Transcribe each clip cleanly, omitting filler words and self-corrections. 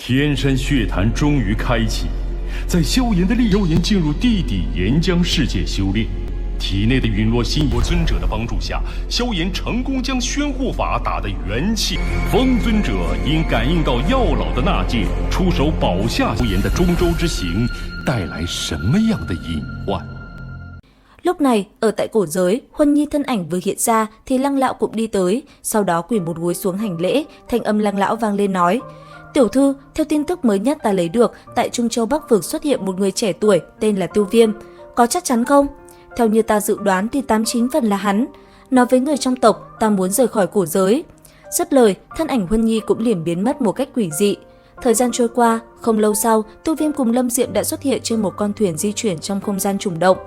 天山血潭终于开启，在萧炎的力萧炎进入地底岩浆世界修炼，体内的陨落心魔尊者的帮助下，萧炎成功将宣护法打得元气。风尊者因感应到药老的纳戒，出手保下萧炎的中州之行，带来什么样的隐患？ Lúc này, ở tại cổ giới, Huân Nhi thân ảnh vừa hiện ra thì Lăng Lão cũng đi tới, sau đó quỳ một gối xuống hành lễ, thanh âm Lăng Lão vang lên nói: "Tiểu thư, theo tin tức mới nhất ta lấy được, tại Trung Châu Bắc Vực xuất hiện một người trẻ tuổi tên là Tiêu Viêm, có chắc chắn không? Theo như ta dự đoán thì 89 phần là hắn. Nói với người trong tộc, ta muốn rời khỏi cổ giới." Dứt lời, thân ảnh Huân Nhi cũng liền biến mất một cách quỷ dị. Thời gian trôi qua, không lâu sau, Tiêu Viêm cùng Lâm Diệm đã xuất hiện trên một con thuyền di chuyển trong không gian trùng động.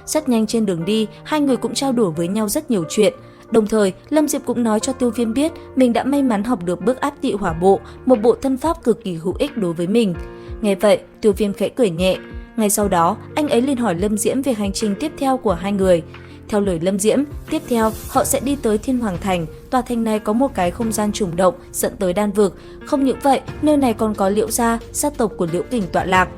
Rất nhanh trên đường đi, hai người cũng trao đổi với nhau rất nhiều chuyện. Đồng thời, Lâm Diệp cũng nói cho Tiêu Viêm biết mình đã may mắn học được bước áp tị hỏa bộ, một bộ thân pháp cực kỳ hữu ích đối với mình. Nghe vậy, Tiêu Viêm khẽ cười nhẹ. Ngay sau đó, anh ấy liền hỏi Lâm Diễm về hành trình tiếp theo của hai người. Theo lời Lâm Diễm, tiếp theo họ sẽ đi tới Thiên Hoàng Thành. Tòa thành này có một cái không gian trùng động dẫn tới Đan Vực. Không những vậy, nơi này còn có Liễu gia, gia tộc của Liễu Kình tọa lạc.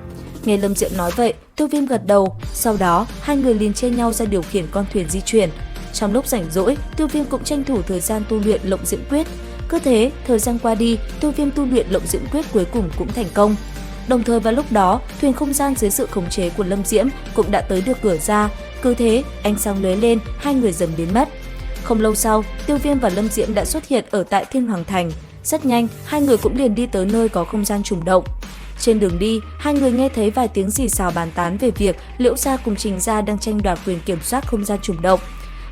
Nghe Lâm Diệm nói vậy, Tiêu Viêm gật đầu. Sau đó, hai người liền chia nhau ra điều khiển con thuyền di chuyển. Trong lúc rảnh rỗi, Tiêu Viêm cũng tranh thủ thời gian tu luyện Lộng Diễm Quyết. Cứ thế, thời gian qua đi, Tiêu Viêm tu luyện Lộng Diễm Quyết cuối cùng cũng thành công. Đồng thời vào lúc đó, thuyền không gian dưới sự khống chế của Lâm Diễm cũng đã tới được cửa ra. Cứ thế, ánh sáng lóe lên, hai người dần biến mất. Không lâu sau, Tiêu Viêm và Lâm Diễm đã xuất hiện ở tại Thiên Hoàng Thành. Rất nhanh, hai người cũng liền đi tới nơi có không gian trùng động. Trên đường đi, hai người nghe thấy vài tiếng xì xào bàn tán về việc Liễu gia cùng Trình gia đang tranh đoạt quyền kiểm soát không gian trùng động.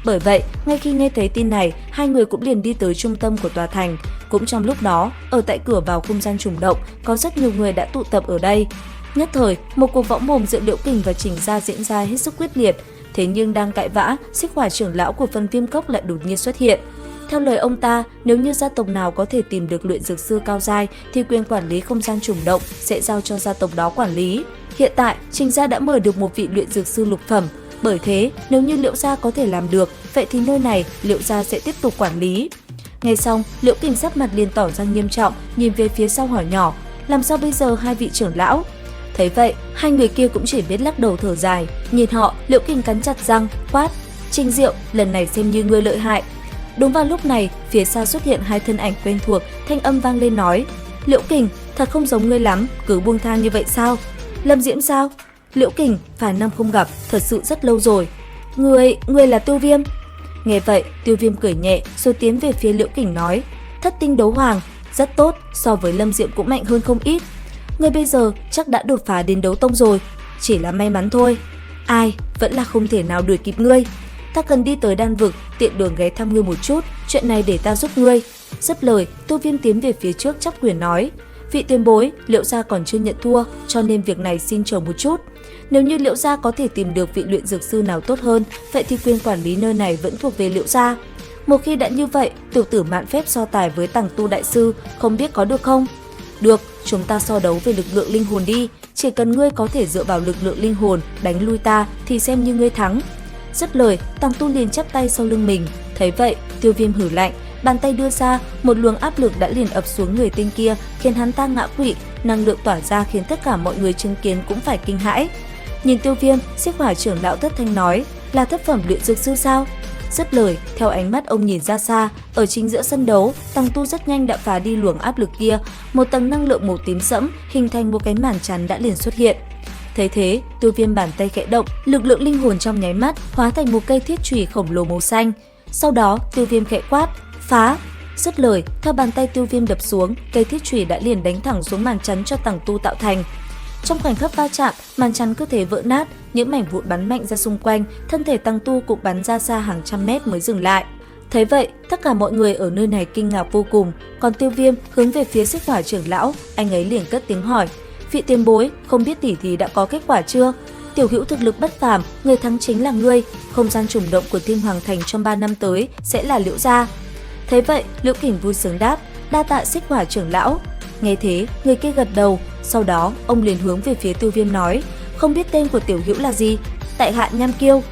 Bởi vậy, ngay khi nghe thấy tin này, hai người cũng liền đi tới trung tâm của tòa thành. Cũng trong lúc đó, ở tại cửa vào không gian trùng động, có rất nhiều người đã tụ tập ở đây. Nhất thời, một cuộc võng mồm giữa Liễu Kình và Trình gia diễn ra hết sức quyết liệt. Thế nhưng đang cãi vã, Xích Hỏa trưởng lão của Phân Viêm Cốc lại đột nhiên xuất hiện. Theo lời ông ta, nếu như gia tộc nào có thể tìm được luyện dược sư cao giai thì quyền quản lý không gian trùng động sẽ giao cho gia tộc đó quản lý. Hiện tại, Trình gia đã mời được một vị luyện dược sư lục phẩm. Bởi thế, nếu như Liễu gia có thể làm được, vậy thì nơi này Liễu gia sẽ tiếp tục quản lý. Nghe xong, Liễu Kình sắc mặt liền tỏ ra nghiêm trọng, nhìn về phía sau hỏi nhỏ: "Làm sao bây giờ hai vị trưởng lão?" Thấy vậy, hai người kia cũng chỉ biết lắc đầu thở dài. Nhìn họ, Liễu Kình cắn chặt răng, quát: "Trình Diệu, lần này xem như ngươi lợi hại." Đúng vào lúc này, phía xa xuất hiện hai thân ảnh quen thuộc, thanh âm vang lên nói: "Liễu Kình, thật không giống ngươi lắm, cứ buông tha như vậy sao?" "Lâm Diễm sao?" "Liễu Kình, vài năm không gặp, thật sự rất lâu rồi." Ngươi là Tiêu Viêm?" Nghe vậy, Tiêu Viêm cười nhẹ rồi tiến về phía Liễu Kình nói: "Thất tinh đấu hoàng, rất tốt, so với Lâm Diễm cũng mạnh hơn không ít. Ngươi bây giờ chắc đã đột phá đến đấu tông rồi, chỉ là may mắn thôi. Ai, vẫn là không thể nào đuổi kịp ngươi. Ta cần đi tới Đan Vực, tiện đường ghé thăm ngươi một chút, chuyện này để ta giúp ngươi." Dứt lời, Tiêu Viêm tiến về phía trước chắp quyền nói: "Vị tiền bối, Liễu gia còn chưa nhận thua, cho nên việc này xin chờ một chút. Nếu như Liễu gia có thể tìm được vị luyện dược sư nào tốt hơn, vậy thì quyền quản lý nơi này vẫn thuộc về Liễu gia. Một khi đã như vậy, tiểu tử mạn phép so tài với Tằng Tu đại sư, không biết có được không?" "Được, chúng ta so đấu về lực lượng linh hồn đi, chỉ cần ngươi có thể dựa vào lực lượng linh hồn đánh lui ta thì xem như ngươi thắng." Dứt lời, Tằng Tu liền chắp tay sau lưng mình. Thấy vậy, Tiêu Viêm hử lạnh, bàn tay đưa ra, một luồng áp lực đã liền ập xuống người tên kia, khiến hắn ta ngã quỵ, năng lượng tỏa ra khiến tất cả mọi người chứng kiến cũng phải kinh hãi. Nhìn Tiêu Viêm, Xích Hỏa trưởng lão thất thanh nói: "Là thất phẩm luyện dược sư sao?" Dứt lời, theo ánh mắt ông nhìn ra xa, ở chính giữa sân đấu, Tằng Tu rất nhanh đã phá đi luồng áp lực kia, một tầng năng lượng màu tím sẫm hình thành một cái màn chắn đã liền xuất hiện. Thấy thế, Tiêu Viêm bàn tay khẽ động, lực lượng linh hồn trong nháy mắt hóa thành một cây thiết chùy khổng lồ màu xanh. Sau đó, Tiêu Viêm khẽ quát: "Phá!" Dứt lời, theo bàn tay Tiêu Viêm đập xuống, cây thiết chùy đã liền đánh thẳng xuống màn chắn cho Tằng Tu tạo thành. Trong khoảnh khắc va chạm, màn chắn cứ thế vỡ nát, những mảnh vụn bắn mạnh ra xung quanh, thân thể Tằng Tu cũng bắn ra xa hàng trăm mét mới dừng lại. Thấy vậy, tất cả mọi người ở nơi này kinh ngạc vô cùng, còn Tiêu Viêm hướng về phía Xích Hỏa trưởng lão, anh ấy liền cất tiếng hỏi: "Vị tiền bối, không biết tỉ thí đã có kết quả chưa? Tiểu hữu thực lực bất phàm, người thắng chính là ngươi, không gian trùng động của Thiên Hoàng Thành trong 3 năm tới sẽ là Liễu gia." Thấy vậy, Liễu Kình vui sướng đáp: "Đa tạ Xích Hỏa trưởng lão." Nghe thế, người kia gật đầu, sau đó ông liền hướng về phía Tiêu Viêm nói: "Không biết tên của tiểu hữu là gì?" "Tại hạ Nham Kiêu."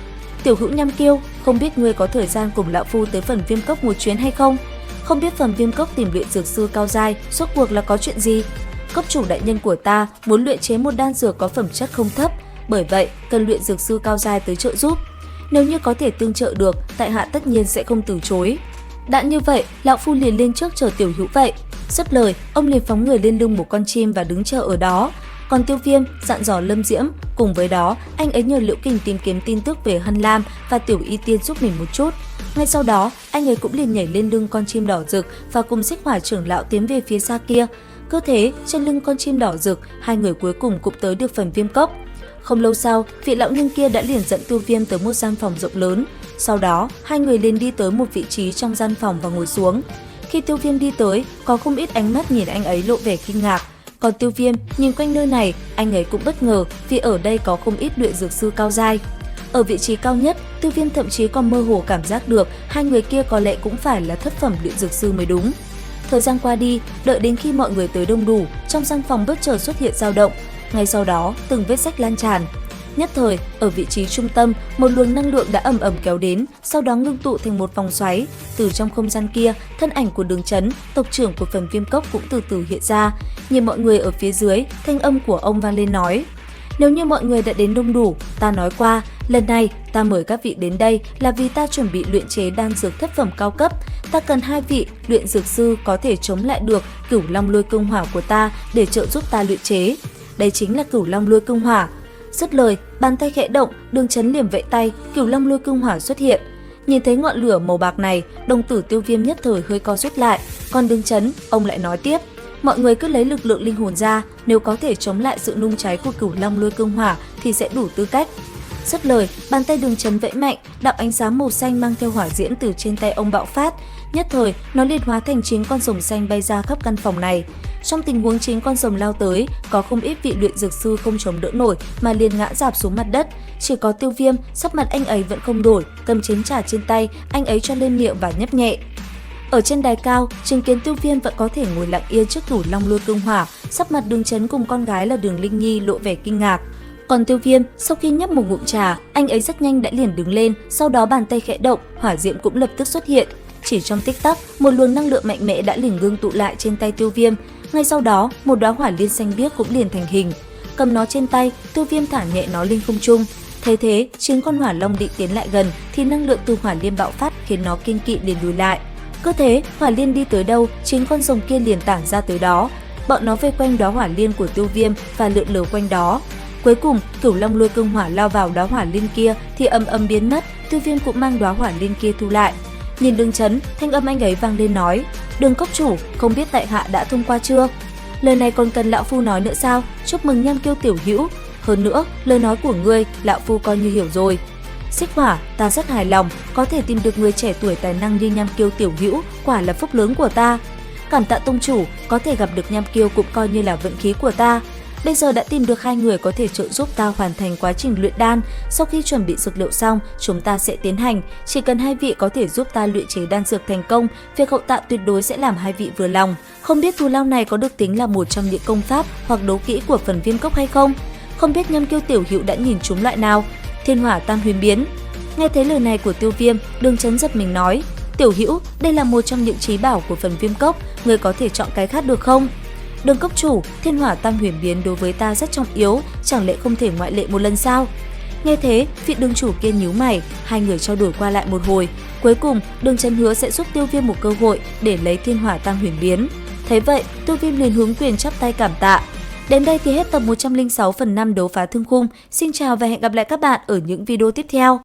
"Tiểu hữu Nham Kiêu, không biết ngươi có thời gian cùng lão phu tới Phần Viêm Cốc một chuyến hay không? Không biết Phần Viêm Cốc tìm luyện dược sư cao giai, rốt cuộc là có chuyện gì?" cốc chủ đại nhân của ta muốn luyện chế một đan dược có phẩm chất không thấp, bởi vậy cần luyện dược sư cao giai tới trợ giúp. Nếu như có thể tương trợ được, tại hạ tất nhiên sẽ không từ chối. Đã như vậy, lão phu liền lên trước chờ Tiểu Hữu vậy. Dứt lời, ông liền phóng người lên lưng một con chim và đứng chờ ở đó. Còn Tiêu Viêm dặn dò Lâm Diễm, cùng với đó anh ấy nhờ Liễu Kình tìm kiếm tin tức về Hân Lam và Tiểu Y Tiên giúp mình một chút. Ngay sau đó, anh ấy cũng liền nhảy lên lưng con chim đỏ rực và cùng Xích Hỏa trưởng lão tiến về phía xa kia. Cứ thế, trên lưng con chim đỏ rực, hai người cuối cùng cũng tới được phần Viêm Cốc. Không lâu sau, vị lão nhân kia đã liền dẫn Tiêu Viêm tới một gian phòng rộng lớn. Sau đó, hai người liền đi tới một vị trí trong gian phòng và ngồi xuống. Khi Tiêu Viêm đi tới, có không ít ánh mắt nhìn anh ấy lộ vẻ kinh ngạc. Còn Tiêu Viêm nhìn quanh nơi này, anh ấy cũng bất ngờ vì ở đây có không ít luyện dược sư cao giai. Ở vị trí cao nhất, Tiêu Viêm thậm chí còn mơ hồ cảm giác được hai người kia có lẽ cũng phải là thất phẩm luyện dược sư mới đúng. Thời gian qua đi, đợi đến khi mọi người tới đông đủ, trong gian phòng bất chợt xuất hiện dao động. Ngay sau đó, từng vết rách lan tràn. Nhất thời, ở vị trí trung tâm, một luồng năng lượng đã ầm ầm kéo đến, sau đó ngưng tụ thành một vòng xoáy. Từ trong không gian kia, thân ảnh của Đường Chấn, tộc trưởng của phần Viêm Cốc cũng từ từ hiện ra. Nhìn mọi người ở phía dưới, thanh âm của ông vang lên nói: "Nếu như mọi người đã đến đông đủ, ta nói qua, lần này ta mời các vị đến đây là vì ta chuẩn bị luyện chế đan dược thất phẩm cao cấp. Ta cần 2 vị luyện dược sư có thể chống lại được Cửu Long Lôi Cương Hỏa của ta để trợ giúp ta luyện chế. Đây chính là Cửu Long Lôi Cương Hỏa." Dứt lời, bàn tay khẽ động, Đường Chấn liền vẫy tay, Cửu Long Lôi Cương Hỏa xuất hiện. Nhìn thấy ngọn lửa màu bạc này, đồng tử Tiêu Viêm nhất thời hơi co rút lại. Còn Đường Chấn, ông lại nói tiếp: "Mọi người cứ lấy lực lượng linh hồn ra, nếu có thể chống lại sự nung cháy của Cửu Long Lôi Cương Hỏa thì sẽ đủ tư cách." Dứt lời, bàn tay Đường Chấn vẫy mạnh, đạo ánh sáng màu xanh mang theo hỏa diễm từ trên tay ông bạo phát. Nhất thời, nó liền hóa thành 9 con rồng xanh bay ra khắp căn phòng này. Trong tình huống 9 con rồng lao tới, có không ít vị luyện dược sư không chống đỡ nổi mà liền ngã rạp xuống mặt đất. Chỉ có Tiêu Viêm, sắc mặt anh ấy vẫn không đổi, cầm chén trà trên tay, anh ấy cho lên miệng và nhấp nhẹ. Ở trên đài cao, chứng kiến Tiêu Viêm vẫn có thể ngồi lặng yên trước Cửu Long Lôi Cương Hỏa, sắc mặt Đường Chấn cùng con gái là Đường Linh Nhi lộ vẻ kinh ngạc. Còn Tiêu Viêm, sau khi nhấp một ngụm trà, anh ấy rất nhanh đã liền đứng lên, sau đó bàn tay khẽ động, hỏa diễm cũng lập tức xuất hiện. Chỉ trong tích tắc, một luồng năng lượng mạnh mẽ đã liền ngưng tụ lại trên tay Tiêu Viêm. Ngay sau đó, một đóa hỏa liên xanh biếc cũng liền thành hình. Cầm nó trên tay, Tiêu Viêm thả nhẹ nó lên không trung. Thấy thế, 9 con hỏa long định tiến lại gần thì năng lượng từ hỏa liên bạo phát khiến nó kiêng kỵ liền lùi lại. Cứ thế, hỏa liên đi tới đâu, 9 con rồng kia liền tản ra tới đó. Bọn nó vây quanh đóa hỏa liên của Tiêu Viêm và lượn lờ quanh đó. Cuối cùng, Cửu Long Lôi Cương Hỏa lao vào đóa hỏa liên kia thì ầm ầm biến mất, Tiêu Viêm cũng mang đóa hỏa liên kia thu lại. Nhìn Đường Chấn, thanh âm anh ấy vang lên nói: "Đường cốc chủ, không biết tại hạ đã thông qua chưa?" Lời này còn cần lão phu nói nữa sao? Chúc mừng Nham Kiêu tiểu hữu. Hơn nữa, lời nói của ngươi, lão phu coi như hiểu rồi. Xích Hỏa, ta rất hài lòng, có thể tìm được người trẻ tuổi tài năng như Nham Kiêu tiểu hữu, quả là phúc lớn của ta. Cảm tạ tông chủ, có thể gặp được Nham Kiêu cũng coi như là vận khí của ta. Bây giờ đã tìm được 2 người có thể trợ giúp ta hoàn thành quá trình luyện đan. Sau khi chuẩn bị dược liệu xong, chúng ta sẽ tiến hành. Chỉ cần 2 vị có thể giúp ta luyện chế đan dược thành công, việc hậu tạ tuyệt đối sẽ làm 2 vị vừa lòng. Không biết thù lao này có được tính là một trong những công pháp hoặc đấu kỹ của phần Viêm Cốc hay không? Không biết Nham Kiêu tiểu hữu đã nhìn chúng loại nào? Thiên Hỏa Tam Huyền Biến. Nghe thấy lời này của Tiêu Viêm, Đường Chấn giật mình nói: "Tiểu hữu, đây là một trong những trí bảo của phần Viêm Cốc, người có thể chọn cái khác được không?" "Đường cốc chủ, Thiên Hỏa Tam Huyền Biến đối với ta rất trọng yếu, chẳng lẽ không thể ngoại lệ một lần sao?" Nghe thế, vị đường chủ kia nhíu mày, hai người trao đổi qua lại một hồi. Cuối cùng, Đường Chấn hứa sẽ giúp Tiêu Viêm một cơ hội để lấy Thiên Hỏa Tam Huyền Biến. Thấy vậy, Tiêu Viêm liền hướng quyền chắp tay cảm tạ. Đến đây thì hết tập 106 phần 5 đấu phá thương khung. Xin chào và hẹn gặp lại các bạn ở những video tiếp theo.